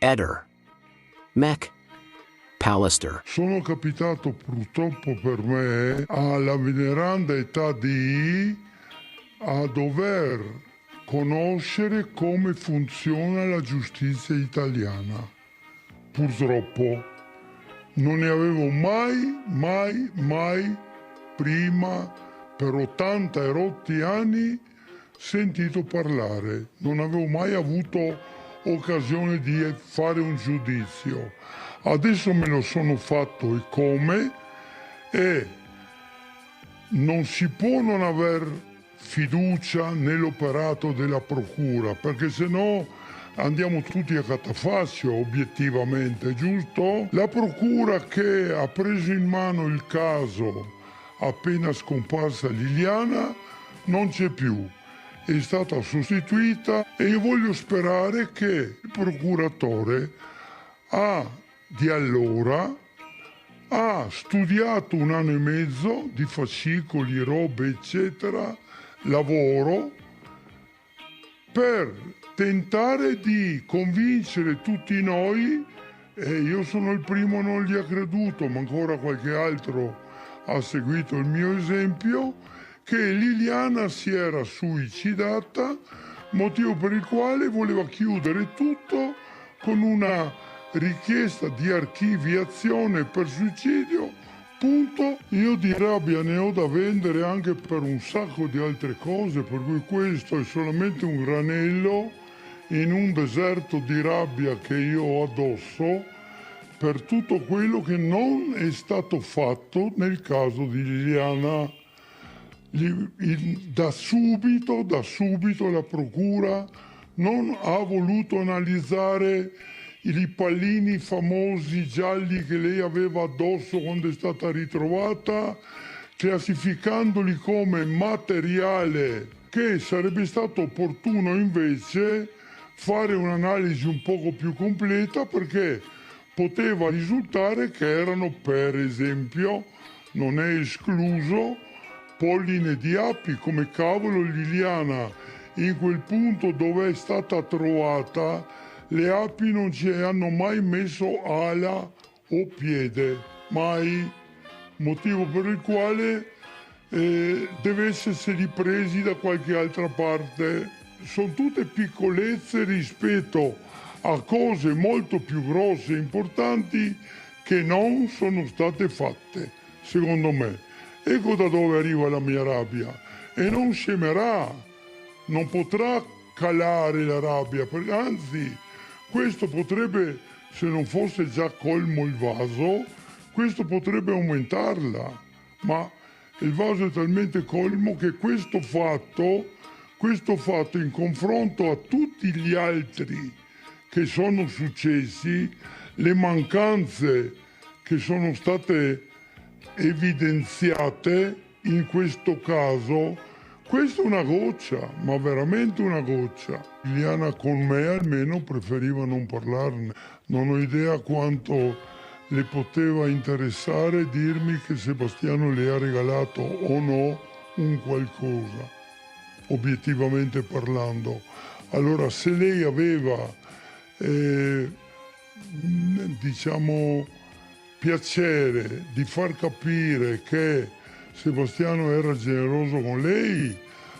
Eder. Mech. Pallister. Sono capitato purtroppo per me alla veneranda età a dover conoscere come funziona la giustizia italiana. Purtroppo non ne avevo mai prima, per 80 e rotti anni, sentito parlare. Non avevo mai avuto occasione di fare un giudizio. Adesso me lo sono fatto e come, e non si può non aver fiducia nell'operato della procura, perché se no andiamo tutti a catafascio, obiettivamente, giusto? La procura che ha preso in mano il caso appena scomparsa Liliana non c'è più, è stata sostituita e io voglio sperare che il procuratore di allora ha studiato 1 anno e mezzo di fascicoli, robe, eccetera, lavoro, per tentare di convincere tutti noi, e io sono il primo, non gli ha creduto, ma ancora qualche altro ha seguito il mio esempio, che Liliana si era suicidata, motivo per il quale voleva chiudere tutto con una richiesta di archiviazione per suicidio, punto. Io di rabbia ne ho da vendere anche per un sacco di altre cose, per cui questo è solamente un granello in un deserto di rabbia che io ho addosso per tutto quello che non è stato fatto nel caso di Liliana. Da subito la procura non ha voluto analizzare i pallini famosi gialli che lei aveva addosso quando è stata ritrovata, classificandoli come materiale, che sarebbe stato opportuno invece fare un'analisi un poco più completa, perché poteva risultare che erano, per esempio, non è escluso, polline di api. Come cavolo Liliana, in quel punto dove è stata trovata, le api non ci hanno mai messo ala o piede, mai, motivo per il quale deve essersi ripresi da qualche altra parte. Sono tutte piccolezze rispetto a cose molto più grosse e importanti che non sono state fatte, secondo me. Ecco da dove arriva la mia rabbia. E non scemerà, non potrà calare la rabbia, anzi, questo potrebbe, se non fosse già colmo il vaso, questo potrebbe aumentarla. Ma il vaso è talmente colmo che questo fatto in confronto a tutti gli altri che sono successi, le mancanze che sono state evidenziate in questo caso, questa è una goccia, ma veramente una goccia. Liliana con me almeno preferiva non parlarne. Non ho idea quanto le poteva interessare dirmi che Sebastiano le ha regalato o no un qualcosa, obiettivamente parlando. Allora, se lei aveva, diciamo, piacere di far capire che Sebastiano era generoso con lei,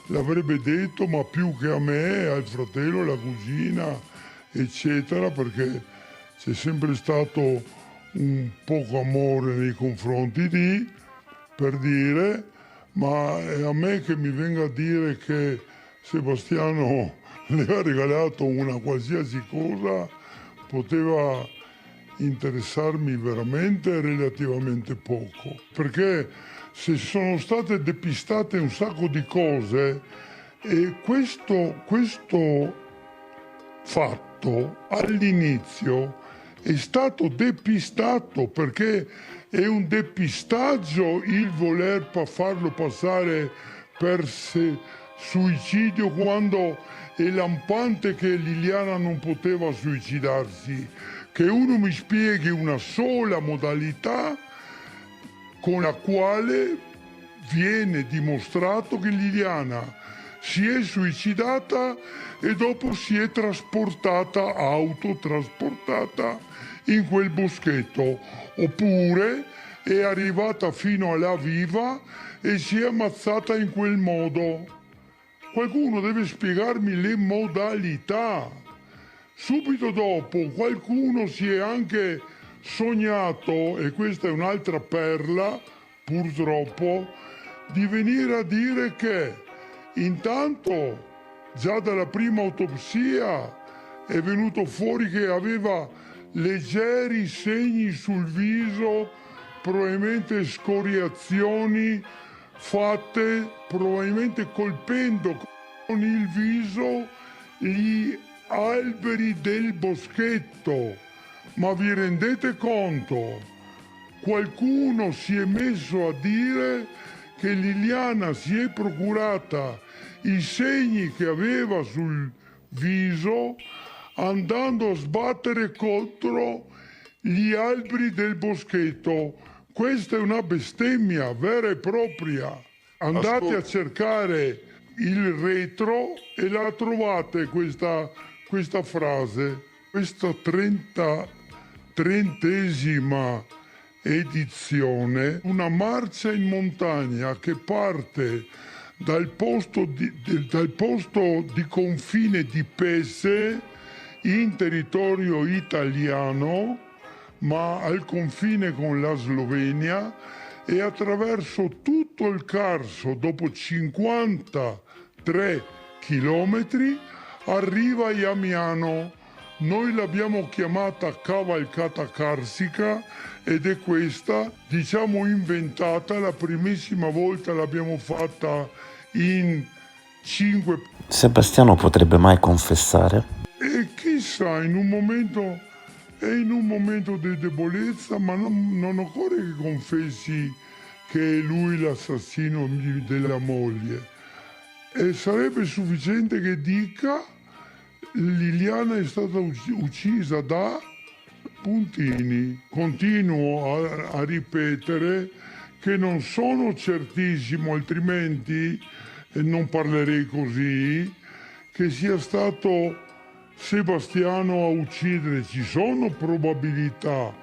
l'avrebbe detto, ma più che a me, al fratello, alla cugina, eccetera, perché c'è sempre stato un poco amore nei confronti di, per dire, ma è a me che mi venga a dire che Sebastiano le ha regalato una qualsiasi cosa, poteva interessarmi veramente relativamente poco, perché se sono state depistate un sacco di cose, e questo fatto all'inizio è stato depistato, perché è un depistaggio il voler farlo passare per suicidio quando è lampante che Liliana non poteva suicidarsi. Che uno mi spieghi una sola modalità con la quale viene dimostrato che Liliana si è suicidata e dopo si è autotrasportata in quel boschetto, oppure è arrivata fino a là viva e si è ammazzata in quel modo. Qualcuno deve spiegarmi le modalità. Subito dopo qualcuno si è anche sognato, e questa è un'altra perla, purtroppo, di venire a dire che intanto già dalla prima autopsia è venuto fuori che aveva leggeri segni sul viso, probabilmente scoriazioni fatte probabilmente colpendo con il viso gli alberi del boschetto. Ma vi rendete conto? Qualcuno si è messo a dire che Liliana si è procurata i segni che aveva sul viso andando a sbattere contro gli alberi del boschetto. Questa è una bestemmia vera e propria. Andate a cercare il retro e la trovate questa frase. Questa 33esima edizione, una marcia in montagna che parte dal posto di confine di Pese in territorio italiano, ma al confine con la Slovenia, e attraverso tutto il Carso, dopo 53 chilometri, arriva a Jamiano. Noi l'abbiamo chiamata cavalcata carsica ed è questa, diciamo, inventata. La primissima volta l'abbiamo fatta in 5. Sebastiano potrebbe mai confessare? E chissà, in un momento di debolezza, ma non occorre che confessi che è lui l'assassino della moglie. E sarebbe sufficiente che dica: Liliana è stata uccisa da puntini. Continuo a ripetere che non sono certissimo, altrimenti non parlerei così, che sia stato Sebastiano a uccidere. Ci sono probabilità,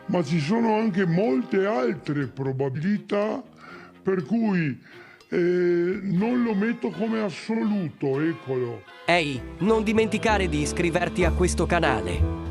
ma ci sono anche molte altre probabilità, per cui non lo metto come assoluto, eccolo. Ehi, non dimenticare di iscriverti a questo canale.